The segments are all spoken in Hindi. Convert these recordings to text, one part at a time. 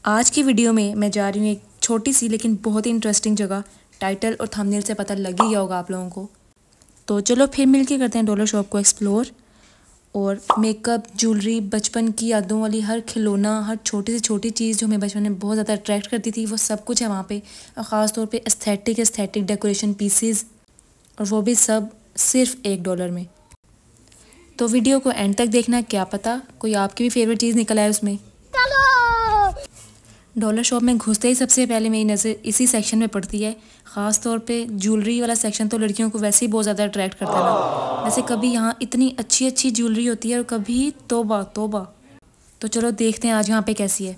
आज की वीडियो में मैं जा रही हूँ एक छोटी सी लेकिन बहुत ही इंटरेस्टिंग जगह। टाइटल और थंबनेल से पता लग ही गया होगा आप लोगों को। तो चलो फिर मिलके करते हैं डॉलर शॉप को एक्सप्लोर। और मेकअप, ज्वेलरी, बचपन की यादों वाली हर खिलौना, हर छोटी से छोटी चीज़ जो हमें बचपन में बहुत ज़्यादा अट्रैक्ट करती थी, वो सब कुछ है वहाँ पे। और ख़ास तौर पे एस्थेटिक डेकोरेशन पीसेस, और वो भी सब सिर्फ $1 में। तो वीडियो को एंड तक देखना, क्या पता कोई आपकी भी फेवरेट चीज़ निकल आए उसमें। डॉलर शॉप में घुसते ही सबसे पहले मेरी नज़र इसी सेक्शन में पड़ती है। ख़ास तौर पे ज्वेलरी वाला सेक्शन तो लड़कियों को वैसे ही बहुत ज़्यादा अट्रैक्ट करता है ना। वैसे कभी यहाँ इतनी अच्छी अच्छी ज्वेलरी होती है और कभी तौबा तौबा। तो चलो देखते हैं आज यहाँ पे कैसी है।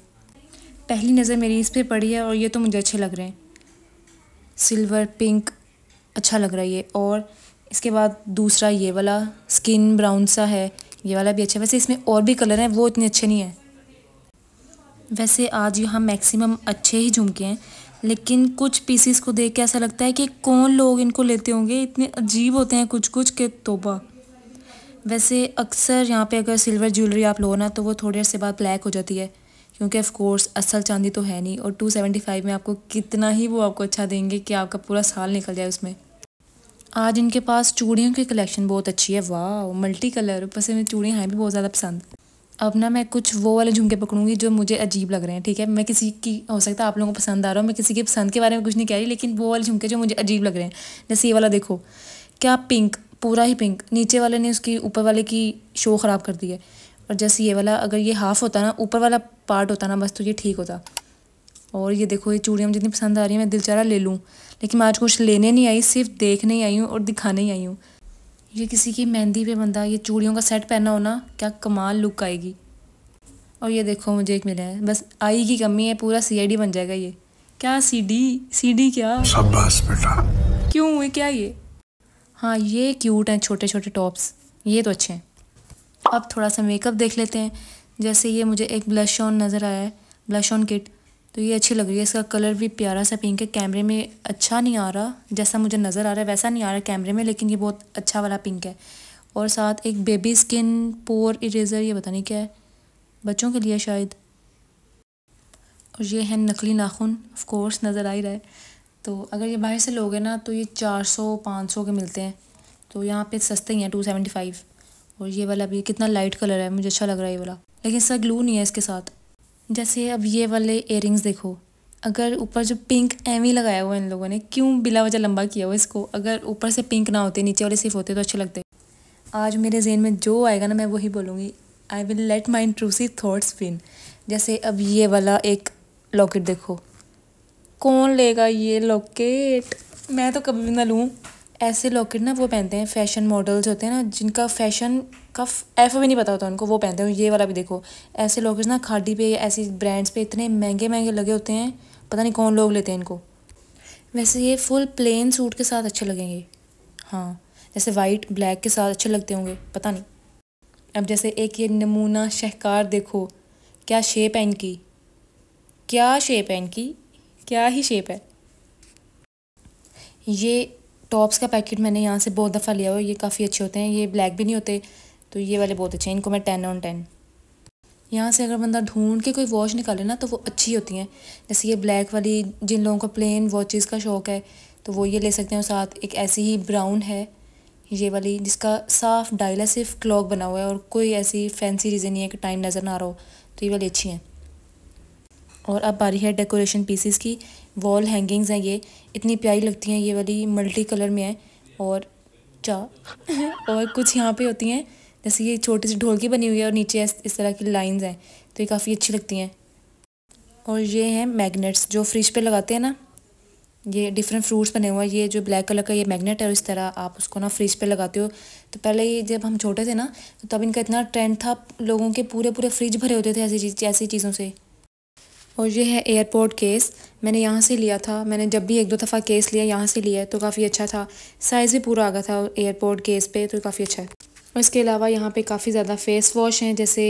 पहली नज़र मेरी इस पे पड़ी है और ये तो मुझे अच्छे लग रहे हैं। सिल्वर पिंक अच्छा लग रहा है ये। और इसके बाद दूसरा ये वाला स्किन ब्राउन सा है, ये वाला भी अच्छा है। वैसे इसमें और भी कलर हैं, वो इतने अच्छे नहीं हैं। वैसे आज यहाँ मैक्सिमम अच्छे ही झुमके हैं, लेकिन कुछ पीसीस को देख के ऐसा लगता है कि कौन लोग इनको लेते होंगे, इतने अजीब होते हैं कुछ कुछ के तौबा। वैसे अक्सर यहाँ पे अगर सिल्वर ज्वेलरी आप लो ना तो वो थोड़ी देर से बाद ब्लैक हो जाती है, क्योंकि ऑफ कोर्स असल चांदी तो है नहीं। और 275 में आपको कितना ही वो आपको अच्छा देंगे कि आपका पूरा साल निकल जाए उसमें। आज इनके पास चूड़ियों की कलेक्शन बहुत अच्छी है। वाह, मल्टी कलर, ऊपर से मुझे चूड़ियाँ हैं भी बहुत ज़्यादा पसंद। अब ना मैं कुछ वो वाले झुमके पकड़ूंगी जो मुझे अजीब लग रहे हैं, ठीक है। मैं किसी की, हो सकता है आप लोगों को पसंद आ रहा हो, मैं किसी की पसंद के बारे में कुछ नहीं कह रही, लेकिन वो वाले झुमके जो मुझे अजीब लग रहे हैं। जैसे ये वाला देखो, क्या पिंक, पूरा ही पिंक। नीचे वाले ने उसकी ऊपर वाले की शो ख़राब कर दी है। और जैसे ये वाला, अगर ये हाफ़ होता ना, ऊपर वाला पार्ट होता ना बस, तो ये ठीक होता। और ये देखो, ये चूड़ियाँ मुझे जितनी पसंद आ रही हैं, मैं दिल चाह रहा ले लूँ, लेकिन मैं आज कुछ लेने नहीं आई, सिर्फ देखने ही आई हूँ और दिखाने ही आई हूँ। ये किसी की मेहंदी पे बंदा ये चूड़ियों का सेट पहना हो ना, क्या कमाल लुक आएगी। और ये देखो, मुझे एक मिला है, बस आई की कमी है, पूरा सीआईडी बन जाएगा ये। क्या सीडी क्या, शाबाश बेटा। क्यों, ये क्या ये। हाँ, ये क्यूट हैं छोटे छोटे टॉप्स, ये तो अच्छे हैं। अब थोड़ा सा मेकअप देख लेते हैं। जैसे ये मुझे एक ब्लश ऑन नज़र आया है, ब्लश ऑन किट, तो ये अच्छी लग रही है। इसका कलर भी प्यारा सा पिंक है। कैमरे में अच्छा नहीं आ रहा, जैसा मुझे नज़र आ रहा है वैसा नहीं आ रहा कैमरे में, लेकिन ये बहुत अच्छा वाला पिंक है। और साथ एक बेबी स्किन पोर इरेज़र, ये पता नहीं क्या है, बच्चों के लिए शायद। और ये है नकली नाखून, ऑफ कोर्स नज़र आ ही रहा है। तो अगर ये बाहर से लोगे ना तो ये 400-500 के मिलते हैं, तो यहाँ पे सस्ते ही हैं 275। और ये वाला भी कितना लाइट कलर है, मुझे अच्छा लग रहा है ये वाला, लेकिन इसका ग्लू नहीं है इसके साथ। जैसे अब ये वाले इयररिंग्स देखो, अगर ऊपर जो पिंक एवी लगाया हुआ है इन लोगों ने, क्यों बिला वजह लंबा किया हुआ इसको। अगर ऊपर से पिंक ना होते, नीचे वाले सिर्फ होते तो अच्छे लगते। आज मेरे ज़हन में जो आएगा ना मैं वही बोलूँगी। I will let my intrusive thoughts win. जैसे अब ये वाला एक लॉकेट देखो, कौन लेगा ये लॉकेट, मैं तो कभी भी ना लूँ। ऐसे लॉकेट ना वो पहनते हैं फैशन मॉडल्स होते हैं ना, जिनका फैशन का एफ भी नहीं पता होता उनको, वो पहनते हैं। ये वाला भी देखो, ऐसे लॉकेट्स ना खादी पे, ऐसी ब्रांड्स पे इतने महंगे महंगे लगे होते हैं, पता नहीं कौन लोग लेते हैं इनको। वैसे ये फुल प्लेन सूट के साथ अच्छे लगेंगे, हाँ, जैसे वाइट ब्लैक के साथ अच्छे लगते होंगे, पता नहीं। अब जैसे एक ये नमूना शहकार देखो, क्या शेप है इनकी, क्या शेप है इनकी, क्या ही शेप है। ये टॉप्स का पैकेट मैंने यहाँ से बहुत दफ़ा लिया हुआ, ये काफ़ी अच्छे होते हैं, ये ब्लैक भी नहीं होते, तो ये वाले बहुत अच्छे हैं, इनको मैं 10/10। यहाँ से अगर बंदा ढूंढ के कोई वॉच निकाले ना तो वो अच्छी होती हैं। जैसे ये ब्लैक वाली, जिन लोगों को प्लेन वॉचेस का शौक़ है तो वो ये ले सकते हैं। और साथ एक ऐसी ही ब्राउन है ये वाली, जिसका साफ डायल है, सिर्फ क्लॉक बना हुआ है और कोई ऐसी फैंसी रीज़न नहीं है कि टाइम नज़र ना आ रहा हो, तो ये वाली अच्छी हैं। और अब बारी है डेकोरेशन पीसेस की। वॉल हैंगिंग्स हैं, ये इतनी प्यारी लगती हैं, ये वाली मल्टी कलर में है। और और कुछ यहाँ पे होती हैं, जैसे ये छोटी सी ढोलकी बनी हुई है और नीचे इस तरह की लाइंस हैं, तो ये काफ़ी अच्छी लगती हैं। और ये हैं मैग्नेट्स जो फ्रिज पे लगाते हैं ना, ये डिफरेंट फ्रूट्स बने हुए हैं। ये जो ब्लैक कलर का ये मैग्नेट है और इस तरह आप उसको ना फ्रिज पे लगाते हो। तो पहले ये जब हम छोटे थे ना तो तब इनका इतना ट्रेंड था, लोगों के पूरे पूरे फ्रिज भरे होते थे ऐसी चीज़ों से। और ये है एयरपोर्ट केस, मैंने यहाँ से लिया था, मैंने जब भी 1-2 दफ़ा केस लिया यहाँ से लिया है, तो काफ़ी अच्छा था, साइज़ भी पूरा आ गया था एयरपोर्ट केस पे, तो काफ़ी अच्छा है। और इसके अलावा यहाँ पे काफ़ी ज़्यादा फ़ेस वॉश हैं, जैसे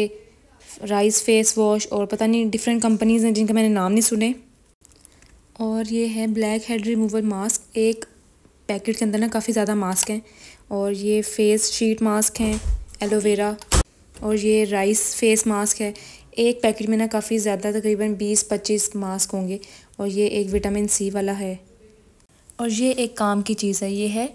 राइस फेस वॉश, और पता नहीं डिफरेंट कंपनीज़ हैं जिनके मैंने नाम नहीं सुने। और ये है ब्लैक हेड रिमूवल मास्क, एक पैकेट के अंदर ना काफ़ी ज़्यादा मास्क हैं। और ये फेस शीट मास्क हैं एलोवेरा, और ये राइस फेस मास्क है। एक पैकेट में ना काफ़ी ज़्यादा तकरीबन 20-25 मास्क होंगे। और ये एक विटामिन सी वाला है। और ये एक काम की चीज़ है, ये है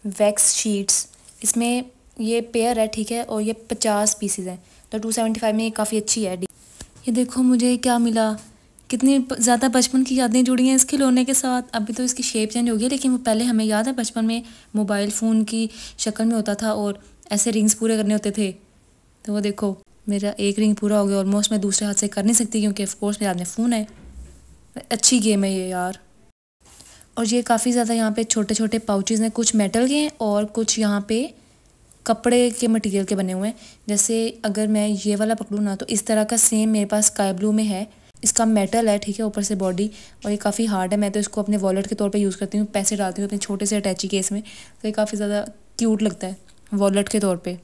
वैक्स शीट्स। इसमें ये पेयर है, ठीक है, और ये 50 पीसीज हैं, तो 275 में ये काफ़ी अच्छी है। ये देखो मुझे क्या मिला, कितनी ज़्यादा बचपन की यादें जुड़ी हैं इस खिलौने के साथ। अभी तो इसकी शेप चेंज हो गई, लेकिन वो पहले हमें याद है बचपन में मोबाइल फ़ोन की शक्ल में होता था और ऐसे रिंग्स पूरे करने होते थे। तो वो देखो मेरा एक रिंग पूरा हो गया ऑलमोस्ट। मैं दूसरे हाथ से कर नहीं सकती क्योंकि ऑफकोर्स मेरे हाथ में फ़ोन है। अच्छी गेम है ये यार। और ये काफ़ी ज़्यादा यहाँ पे छोटे छोटे पाउचेज़ हैं, कुछ मेटल के हैं और कुछ यहाँ पे कपड़े के मटेरियल के बने हुए हैं। जैसे अगर मैं ये वाला पकड़ूँ ना, तो इस तरह का सेम मेरे पास स्काई ब्लू में है। इसका मेटल है, ठीक है, ऊपर से बॉडी, और ये काफ़ी हार्ड है। मैं तो इसको अपने वॉलेट के तौर पे यूज़ करती हूँ, पैसे डालती हूँ अपने छोटे से अटैची केस में, तो ये काफ़ी ज़्यादा क्यूट लगता है वॉलेट के तौर पे।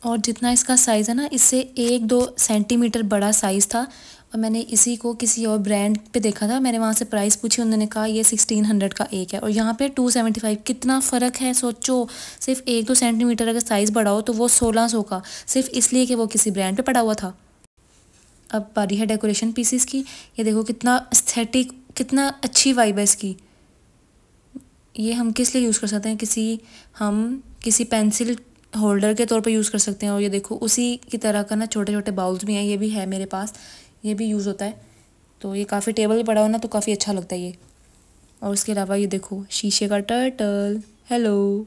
और जितना इसका साइज़ है ना, इससे 1-2 सेंटीमीटर बड़ा साइज़ था। और मैंने इसी को किसी और ब्रांड पे देखा था, मैंने वहाँ से प्राइस पूछी, उन्होंने कहा ये 1600 का एक है, और यहाँ पे 275। कितना फ़र्क है सोचो। सिर्फ 1-2 सेंटीमीटर अगर साइज़ बड़ा हो तो वो 1600 का, सिर्फ इसलिए कि वो किसी ब्रांड पे पड़ा हुआ था। अब बारी है डेकोरेशन पीसेस की। ये देखो कितना एस्थेटिक, कितना अच्छी वाइब है इसकी। ये हम किस लिए यूज़ कर सकते हैं, हम किसी पेंसिल होल्डर के तौर पे यूज़ कर सकते हैं। और ये देखो उसी की तरह का ना छोटे छोटे बाउल्स भी हैं, ये भी है मेरे पास, ये भी यूज़ होता है। तो ये काफ़ी टेबल पड़ा हो ना तो काफ़ी अच्छा लगता है ये। और उसके अलावा ये देखो शीशे का टर्टल, हेलो।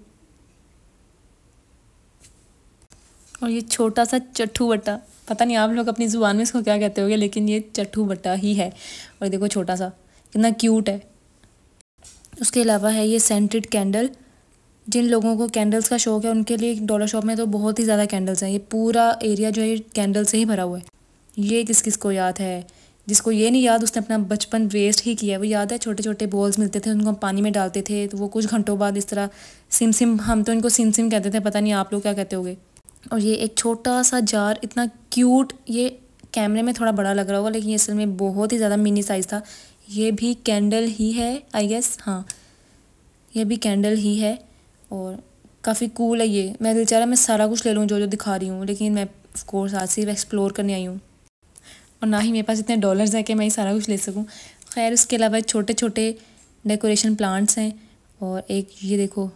और ये छोटा सा चट्टू बट्टा, पता नहीं आप लोग अपनी ज़ुबान में इसको क्या कहते होगे, लेकिन ये चट्टू बट्टा ही है। और देखो छोटा सा कितना क्यूट है। उसके अलावा है ये सेंटेड कैंडल। जिन लोगों को कैंडल्स का शौक़ है उनके लिए डॉलर शॉप में तो बहुत ही ज़्यादा कैंडल्स हैं। ये पूरा एरिया जो है ये कैंडल से ही भरा हुआ है। ये किस किस को याद है, जिसको ये नहीं याद उसने अपना बचपन वेस्ट ही किया है। वो याद है छोटे छोटे बॉल्स मिलते थे, उनको हम पानी में डालते थे, तो वो कुछ घंटों बाद इस तरह सिम सिम, हम तो इनको सिम सिम कहते थे, पता नहीं आप लोग क्या कहते होगे। और ये एक छोटा सा जार, इतना क्यूट, ये कैमरे में थोड़ा बड़ा लग रहा होगा लेकिन ये असल में बहुत ही ज़्यादा मिनी साइज़ था। ये भी कैंडल ही है आई गेस, हाँ ये भी कैंडल ही है और काफ़ी कूल है ये। मैं दिल चाह रहा मैं सारा कुछ ले लूँ जो जो दिखा रही हूँ, लेकिन मैं ऑफ कोर्स आज सिर्फ एक्सप्लोर करने आई हूँ और ना ही मेरे पास इतने डॉलर्स हैं कि मैं ये सारा कुछ ले सकूँ। खैर उसके अलावा छोटे छोटे डेकोरेशन प्लांट्स हैं। और एक ये देखो,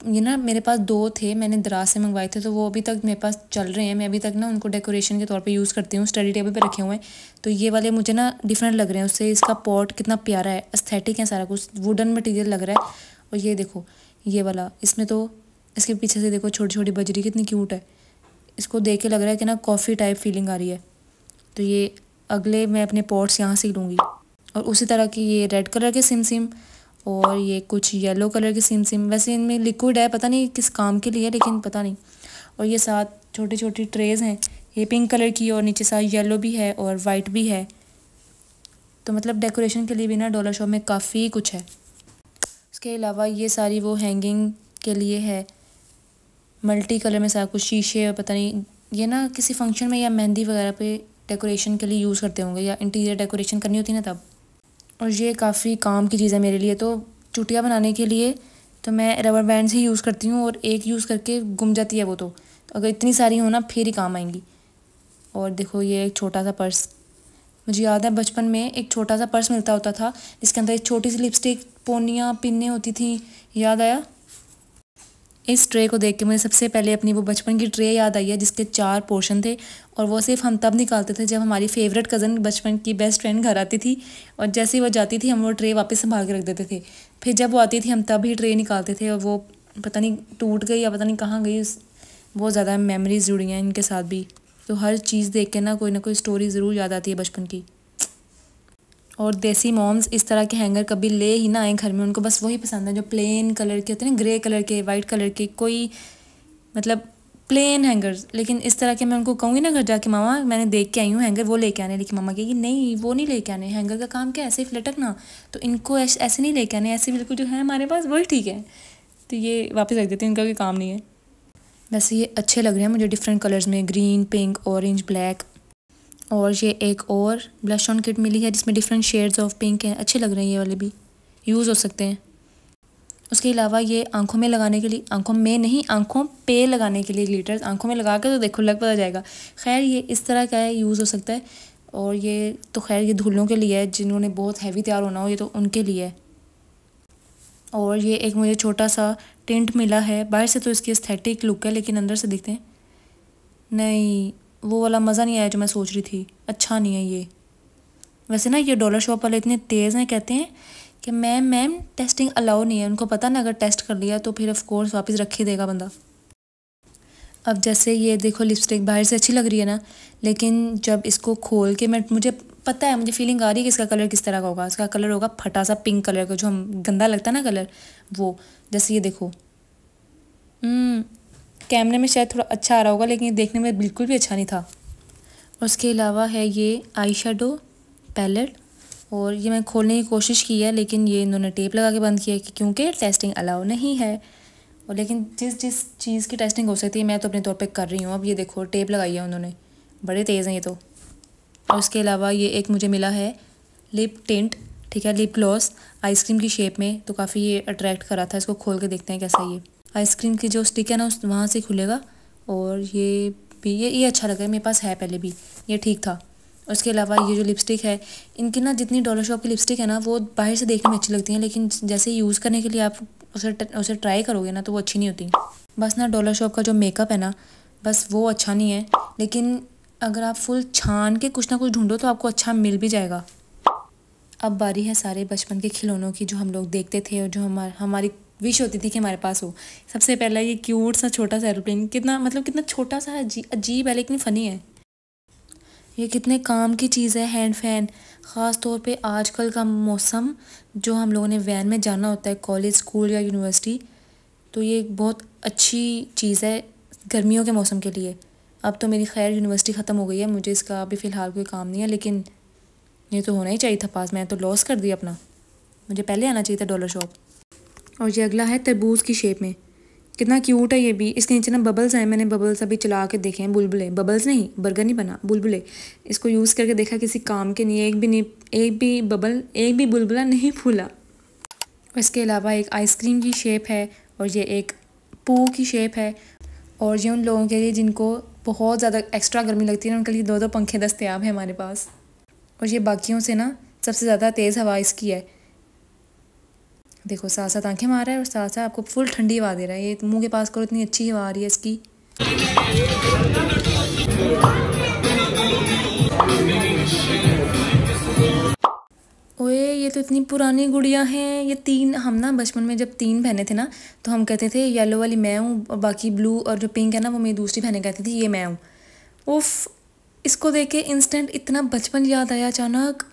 ये ना मेरे पास 2 थे, मैंने दराज से मंगवाए थे, तो वो अभी तक मेरे पास चल रहे हैं। मैं अभी तक ना उनको डेकोरेशन के तौर पे यूज़ करती हूँ, स्टडी टेबल पे रखे हुए हैं। तो ये वाले मुझे ना डिफरेंट लग रहे हैं उससे। इसका पॉट कितना प्यारा है, एस्थेटिक है, सारा कुछ वुडन मटेरियल लग रहा है। और ये देखो ये वाला, इसमें तो इसके पीछे से देखो छोटी छोटी बजरी कितनी क्यूट है। इसको देख के लग रहा है कि ना कॉफ़ी टाइप फीलिंग आ रही है। तो ये अगले मैं अपने पॉट्स यहाँ से लूँगी। और उसी तरह की ये रेड कलर के सिम सिम और ये कुछ येलो कलर के सिम सिम। वैसे इनमें लिक्विड है, पता नहीं किस काम के लिए, लेकिन पता नहीं। और ये 7 छोटी छोटी ट्रेज़ हैं, ये पिंक कलर की और नीचे साथ येलो भी है और वाइट भी है। तो मतलब डेकोरेशन के लिए भी ना डॉलर शॉप में काफ़ी कुछ है। उसके अलावा ये सारी वो हैंगिंग के लिए है, मल्टी कलर में सारा कुछ शीशे, और पता नहीं ये ना किसी फंक्शन में या मेहंदी वगैरह पे डेकोरेशन के लिए यूज़ करते होंगे या इंटीरियर डेकोरेशन करनी होती ना तब। और ये काफ़ी काम की चीज़ है मेरे लिए। तो चुटिया बनाने के लिए तो मैं रबर बैंड्स ही यूज़ करती हूँ और एक यूज़ करके गुम जाती है वो, तो अगर इतनी सारी हो ना फिर ही काम आएंगी। और देखो ये एक छोटा सा पर्स, मुझे याद है बचपन में एक छोटा सा पर्स मिलता होता था जिसके अंदर एक छोटी सी लिपस्टिक, पोनियाँ, पिन्ने होती थी, याद आया। इस ट्रे को देख के मुझे सबसे पहले अपनी वो बचपन की ट्रे याद आई है जिसके 4 पोर्शन थे। और वो सिर्फ हम तब निकालते थे जब हमारी फेवरेट कज़न, बचपन की बेस्ट फ्रेंड घर आती थी, और जैसे ही वो जाती थी हम वो ट्रे वापस संभाल के रख देते थे। फिर जब वो आती थी हम तब ही ट्रे निकालते थे, और वो पता नहीं टूट गई या पता नहीं कहाँ गई। बहुत ज़्यादा मेमोरीज जुड़ी हैं इनके साथ भी। तो हर चीज़ देख के ना कोई स्टोरी ज़रूर याद आती है बचपन की। और देसी मॉम्स इस तरह के हैंगर कभी ले ही ना आए घर में, उनको बस वही पसंद है जो प्लेन कलर के होते हैं ना, ग्रे कलर के, वाइट कलर के, कोई मतलब प्लेन हैंगर्स। लेकिन इस तरह के मैं उनको कहूँगी ना घर जाके, मामा मैंने देख के आई हूँ हैंगर, वो लेके आने, लेकिन मामा कहेगी नहीं वो नहीं लेके आने, हैंगर का काम क्या है ऐसे ही लटकना, तो इनको ऐसे नहीं लेके आने, ऐसे बिल्कुल जो है हमारे पास वही ठीक है। तो ये वापस रख देती हूँ, इनका कोई काम नहीं है। वैसे ये अच्छे लग रहे हैं मुझे डिफरेंट कलर्स में, ग्रीन, पिंक, ऑरेंज, ब्लैक। और ये एक और ब्लश ऑन किट मिली है जिसमें डिफरेंट शेड्स ऑफ पिंक हैं, अच्छे लग रहे हैं, ये वाले भी यूज़ हो सकते हैं। उसके अलावा ये आंखों में लगाने के लिए, आंखों में नहीं आंखों पे लगाने के लिए ग्लिटर्स, आंखों में लगा के तो देखो लग पता जाएगा। खैर ये इस तरह का है, यूज़ हो सकता है। और ये तो खैर ये धुल्लों के लिए है, जिन्होंने बहुत हैवी तैयार होना हो ये तो उनके लिए है। और ये एक मुझे छोटा सा टिंट मिला है। बाहर से तो इसकी एस्थेटिक लुक है, लेकिन अंदर से देखते हैं, नहीं वो वाला मज़ा नहीं आया जो मैं सोच रही थी, अच्छा नहीं है ये। वैसे ना ये डॉलर शॉप वाले इतने तेज़ हैं, कहते हैं कि मैम टेस्टिंग अलाउ नहीं है। उनको पता ना अगर टेस्ट कर लिया तो फिर ऑफ कोर्स वापस रख ही देगा बंदा। अब जैसे ये देखो लिपस्टिक बाहर से अच्छी लग रही है ना, लेकिन जब इसको खोल के मुझे पता है, मुझे फीलिंग आ रही है कि इसका कलर किस तरह का होगा। इसका कलर होगा फटा सा पिंक कलर का, जो हम गंदा लगता है ना कलर, वो। जैसे ये देखो, कैमरे में शायद थोड़ा अच्छा आ रहा होगा, लेकिन देखने में बिल्कुल भी अच्छा नहीं था। उसके अलावा है ये आई शेडो पैलेट, और ये मैं खोलने की कोशिश की है, लेकिन ये इन्होंने टेप लगा के बंद किया है क्योंकि टेस्टिंग अलाउ नहीं है। और लेकिन जिस जिस चीज़ की टेस्टिंग हो सकती है मैं तो अपने तौर पे कर रही हूँ। अब ये देखो टेप लगाई है उन्होंने, बड़े तेज़ हैं ये तो। और उसके अलावा ये एक मुझे मिला है लिप टिंट, ठीक है, लिप ग्लॉस आइसक्रीम की शेप में, तो काफ़ी ये अट्रैक्ट करा था। इसको खोल के देखते हैं कैसा ये आइसक्रीम की जो स्टिक है ना उस वहाँ से खुलेगा। और ये भी ये अच्छा लगा, मेरे पास है पहले भी, ये ठीक था। उसके अलावा ये जो लिपस्टिक है, इनकी ना जितनी डॉलर शॉप की लिपस्टिक है ना वो बाहर से देखने में अच्छी लगती हैं, लेकिन जैसे यूज़ करने के लिए आप उसे ट्राई करोगे ना तो वो अच्छी नहीं होती। बस ना डॉलर शॉप का जो मेकअप है ना, बस वो अच्छा नहीं है, लेकिन अगर आप फुल छान के कुछ ना कुछ ढूंढो तो आपको अच्छा मिल भी जाएगा। अब बारी है सारे बचपन के खिलौनों की, जो हम लोग देखते थे और जो हमारी विश होती थी कि हमारे पास हो। सबसे पहला ये क्यूट सा छोटा सा एरोप्लेन, कितना छोटा सा अजीब है लेकिन फ़नी है। ये कितने काम की चीज़ है, हैंड फैन। ख़ास तौर पे आजकल का मौसम, जो हम लोगों ने वैन में जाना होता है कॉलेज, स्कूल या यूनिवर्सिटी, तो ये एक बहुत अच्छी चीज़ है गर्मियों के मौसम के लिए। अब तो मेरी खैर यूनिवर्सिटी ख़त्म हो गई है, मुझे इसका अभी फ़िलहाल कोई काम नहीं है, लेकिन ये तो होना ही चाहिए था पास। मैं तो लॉस कर दिया अपना, मुझे पहले आना चाहिए था डॉलर शॉप। और ये अगला है तरबूज की शेप में, कितना क्यूट है ये भी। इसके नीचे ना बबल्स हैं, मैंने बबल्स अभी चला के देखे हैं, बुलबुले, बबल्स नहीं, बर्गर नहीं बना, बुलबुले। इसको यूज़ करके देखा, किसी काम के नहीं, एक भी बुलबुला नहीं फूला। और इसके अलावा एक आइसक्रीम की शेप है, और ये एक पू की शेप है। और ये उन लोगों के लिए जिनको बहुत ज़्यादा एक्स्ट्रा गर्मी लगती है ना, उनके लिए 2-2 पंखे दस्तयाब हैं हमारे पास। और ये बाकियों से ना सबसे ज़्यादा तेज़ हवा इसकी है, देखो साथ साथ आंखें मार रहा है और साथ साथ आपको फुल ठंडी हवा दे रहा है। ये मुंह के पास करो, इतनी अच्छी हवा आ रही है इसकी। ओए ये तो इतनी पुरानी गुड़िया हैं। ये 3, हम ना बचपन में जब 3 बहनें थे ना तो हम कहते थे येलो वाली मैं हूँ, और बाकी ब्लू और जो पिंक है ना वो मेरी दूसरी बहनें कहती थी ये मैं हूँ। उफ, इसको देख के इंस्टेंट इतना बचपन याद आया अचानक।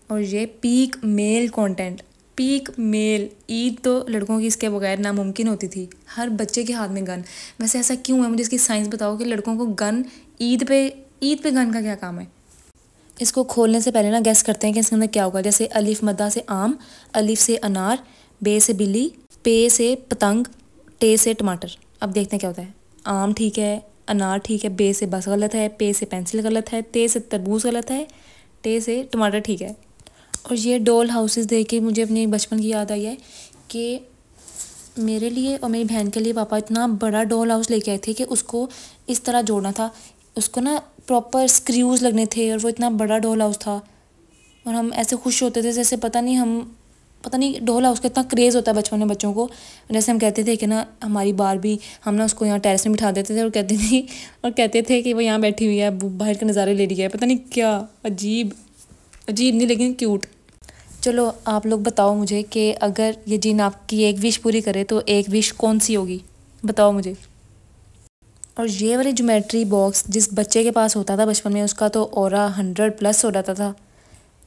और ये peak male content, peak male. Eid तो लड़कों की इसके बगैर नामुमकिन होती थी, हर बच्चे के हाथ में गन। वैसे ऐसा क्यों है, मुझे इसकी साइंस बताओ कि लड़कों को गन ईद पे गन का क्या काम है। इसको खोलने से पहले ना गैस करते हैं कि इसके अंदर क्या होगा। जैसे अलिफ मद्दा से आम, अलिफ से अनार, बे से बिल्ली, पे से पतंग, टे से टमाटर। अब देखते हैं क्या होता है। आम ठीक है, अनार ठीक है, बे से बस गलत है, पे से पेंसिल गलत है, ते से तरबूज गलत है, टे से टमाटर ठीक है। और ये डॉल हाउसेस देख के मुझे अपने बचपन की याद आई है कि मेरे लिए और मेरी बहन के लिए पापा इतना बड़ा डॉल हाउस लेके आए थे कि उसको इस तरह जोड़ना था, उसको ना प्रॉपर स्क्रूज लगने थे, और वो इतना बड़ा डॉल हाउस था। और हम ऐसे खुश होते थे जैसे पता नहीं डॉल हाउस का इतना क्रेज़ होता है बचपन में बच्चों को। जैसे हम कहते थे कि ना हमारी बारबी, हम ना उसको यहाँ टेरेस में बिठा देते थे और कहते थे कि वो यहाँ बैठी हुई है, बाहर के नज़ारे ले रही है, पता नहीं क्या अजीब नहीं लेकिन क्यूट। चलो आप लोग बताओ मुझे कि अगर ये जिन आपकी एक विश पूरी करे तो एक विश कौन सी होगी, बताओ मुझे। और ये वाली ज्योमेट्री बॉक्स जिस बच्चे के पास होता था बचपन में, उसका तो ऑरा 100+ हो जाता था।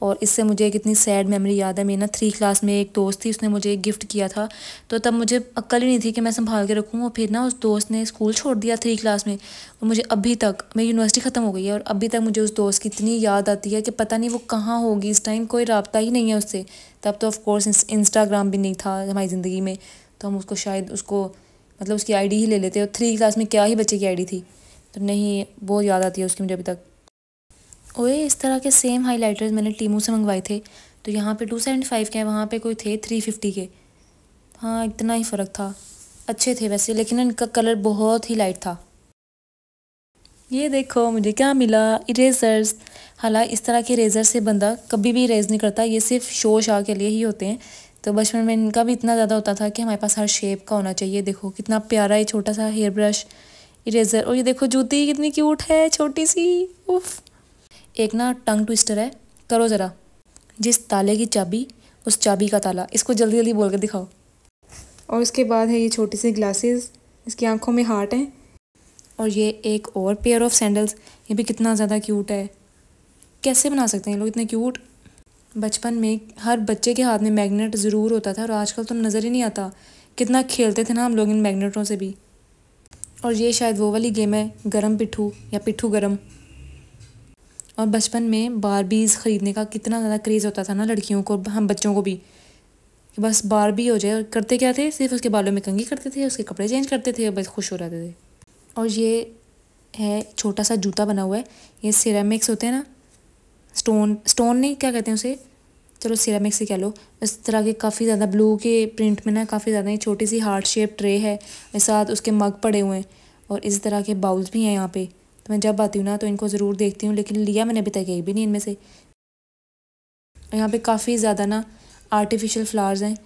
और इससे मुझे एक इतनी सैड मेमोरी याद है। मेरी ना 3 क्लास में एक दोस्त थी, उसने मुझे एक गिफ्ट किया था, तो तब मुझे अक्ल ही नहीं थी कि मैं संभाल के रखूँ। और फिर ना उस दोस्त ने स्कूल छोड़ दिया 3 क्लास में, और मुझे अभी तक, मेरी यूनिवर्सिटी ख़त्म हो गई है और अभी तक मुझे उस दोस्त की इतनी याद आती है कि पता नहीं वो कहाँ होगी इस टाइम, कोई रब्ता ही नहीं है उससे। तब तो ऑफकोर्स इंस्टाग्राम भी नहीं था हमारी ज़िंदगी में, तो हम उसको शायद मतलब उसकी आईडी ही ले लेते। और 3 क्लास में क्या ही बच्चे की आईडी थी, तो नहीं, बहुत याद आती है उसकी मुझे अभी तक। ओए इस तरह के सेम हाइलाइटर्स मैंने टीमू से मंगवाए थे, तो यहाँ पे 275 के हैं, वहाँ पे कोई थे 350 के। हाँ इतना ही फ़र्क था। अच्छे थे वैसे, लेकिन इनका कलर बहुत ही लाइट था। ये देखो मुझे क्या मिला, इरेजर्स। हालांकि इस तरह के इरेजर से बंदा कभी भी इरेज नहीं करता, ये सिर्फ शो शा के लिए ही होते हैं। तो बचपन में इनका भी इतना ज़्यादा होता था कि हमारे पास हर शेप का होना चाहिए। देखो कितना प्यारा ये छोटा सा हेयर ब्रश, इरेजर। और ये देखो जूती कितनी क्यूट है, छोटी सी। उफ। एक ना टंग ट्विस्टर है, करो ज़रा। जिस ताले की चाबी, उस चाबी का ताला। इसको जल्दी जल्दी बोल कर दिखाओ। और उसके बाद है ये छोटी सी ग्लासेस, इसकी आंखों में हार्ट हैं। और ये एक और पेयर ऑफ सैंडल्स, ये भी कितना ज़्यादा क्यूट है। कैसे बना सकते हैं लोग इतने क्यूट। बचपन में हर बच्चे के हाथ में मैग्नेट ज़रूर होता था, और आजकल तो नज़र ही नहीं आता। कितना खेलते थे ना हम लोग इन मैग्नेटों से भी। और ये शायद वो वाली गेम है, गरम पिट्ठू या पिट्ठू गरम। और बचपन में बारबीज़ ख़रीदने का कितना ज़्यादा क्रेज़ होता था ना लड़कियों को, हम बच्चों को भी, कि बस बारबी हो जाए। और करते क्या थे, सिर्फ उसके बालों में कंघी करते थे, उसके कपड़े चेंज करते थे, बस खुश हो रहते थे। और ये है छोटा सा जूता बना हुआ है, ये सिरेमिक्स होते हैं ना, स्टोन नहीं, क्या कहते हैं उसे, चलो सिरेमिक्स ही कह लो। इस तरह के काफ़ी ज़्यादा ब्लू के प्रिंट में ना, काफ़ी ज़्यादा, ये छोटी सी हार्ट शेप ट्रे है, साथ उसके मग पड़े हुए हैं। और इस तरह के बाउल्स भी हैं यहाँ पे। तो मैं जब आती हूँ ना तो इनको ज़रूर देखती हूँ, लेकिन लिया मैंने अभी तक एक भी नहीं इनमें से। यहाँ पे काफ़ी ज़्यादा ना आर्टिफिशियल फ्लावर्स हैं,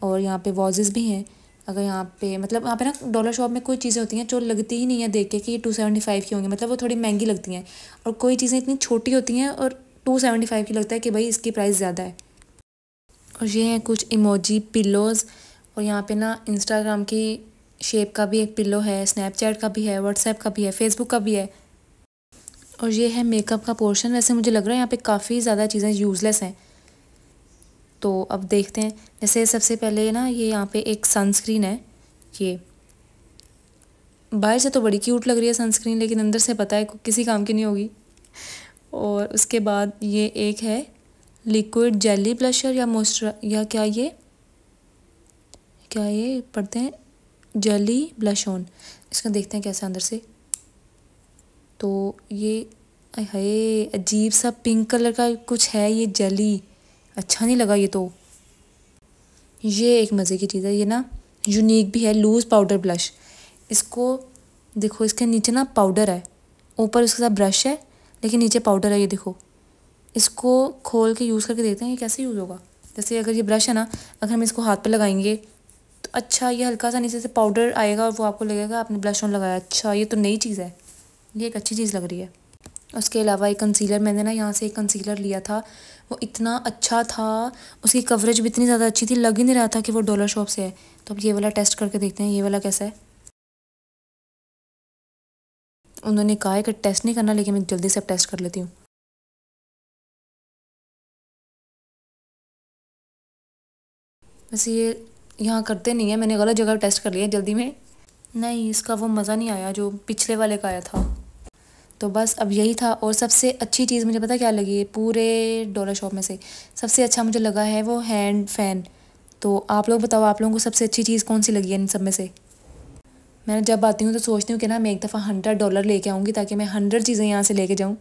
और यहाँ पे वॉजेस भी हैं। अगर यहाँ पे मतलब यहाँ पे ना डॉलर शॉप में कोई चीज़ें होती हैं जो लगती ही नहीं है देख के कि ये 275 की होंगी, मतलब वो थोड़ी महंगी लगती हैं। और कोई चीज़ें इतनी छोटी होती हैं और 275 की लगता है कि भाई इसकी प्राइस ज़्यादा है। और ये हैं कुछ इमोजी पिल्लोज़। और यहाँ पे ना इंस्टाग्राम की शेप का भी एक पिल्लो है, स्नैपचैट का भी है, व्हाट्सएप का भी है, फेसबुक का भी है। और ये है मेकअप का पोर्शन। वैसे मुझे लग रहा है यहाँ पे काफ़ी ज़्यादा चीज़ें यूज़लेस हैं। तो अब देखते हैं। जैसे सबसे पहले ना ये यहाँ पे एक सनस्क्रीन है, ये बाहर से तो बड़ी क्यूट लग रही है सनस्क्रीन, लेकिन अंदर से पता है किसी काम की नहीं होगी। और उसके बाद ये एक है लिक्विड जेली ब्लशर या मॉइस्चर, या क्या ये पढ़ते हैं, जेली ब्लश ऑन। इसका देखते हैं कैसा अंदर से। तो ये है अजीब सा पिंक कलर का कुछ है, ये जेली, अच्छा नहीं लगा ये तो। ये एक मज़े की चीज़ है, ये ना यूनिक भी है, लूज़ पाउडर ब्लश। इसको देखो, इसके नीचे ना पाउडर है, ऊपर उसके साथ ब्रश है, लेकिन नीचे पाउडर है, ये देखो। इसको खोल के यूज़ करके देखते हैं ये कैसे यूज़ होगा। जैसे अगर ये ब्रश है ना, अगर हम इसको हाथ पे लगाएंगे तो अच्छा ये हल्का सा नीचे से पाउडर आएगा, और वो आपको लगेगा आपने ब्लश ऑन लगाया। अच्छा ये तो नई चीज़ है, ये एक अच्छी चीज़ लग रही है। उसके अलावा एक कंसीलर, मैंने ना यहाँ से एक कंसीलर लिया था, वो इतना अच्छा था, उसकी कवरेज भी इतनी ज़्यादा अच्छी थी, लग ही नहीं रहा था कि वो डॉलर शॉप से है। तो अब ये वाला टेस्ट करके देखते हैं ये वाला कैसा है। उन्होंने कहा है कि टेस्ट नहीं करना, लेकिन मैं जल्दी से अब टेस्ट कर लेती हूँ। वैसे ये यहाँ करते नहीं है, मैंने गलत जगह टेस्ट कर लिया जल्दी में। नहीं, इसका वो मज़ा नहीं आया जो पिछले वाले का आया था। तो बस अब यही था। और सबसे अच्छी चीज़ मुझे पता क्या लगी है, पूरे डॉलर शॉप में से सबसे अच्छा मुझे लगा है वो हैंड फ़ैन। तो आप लोग बताओ, आप लोगों को सबसे अच्छी चीज़ कौन सी लगी है इन सब में से। मैं जब आती हूँ तो सोचती हूँ कि ना मैं एक दफ़ा $100 लेके आऊँगी, ताकि मैं 100 चीज़ें यहाँ से लेके जाऊँ।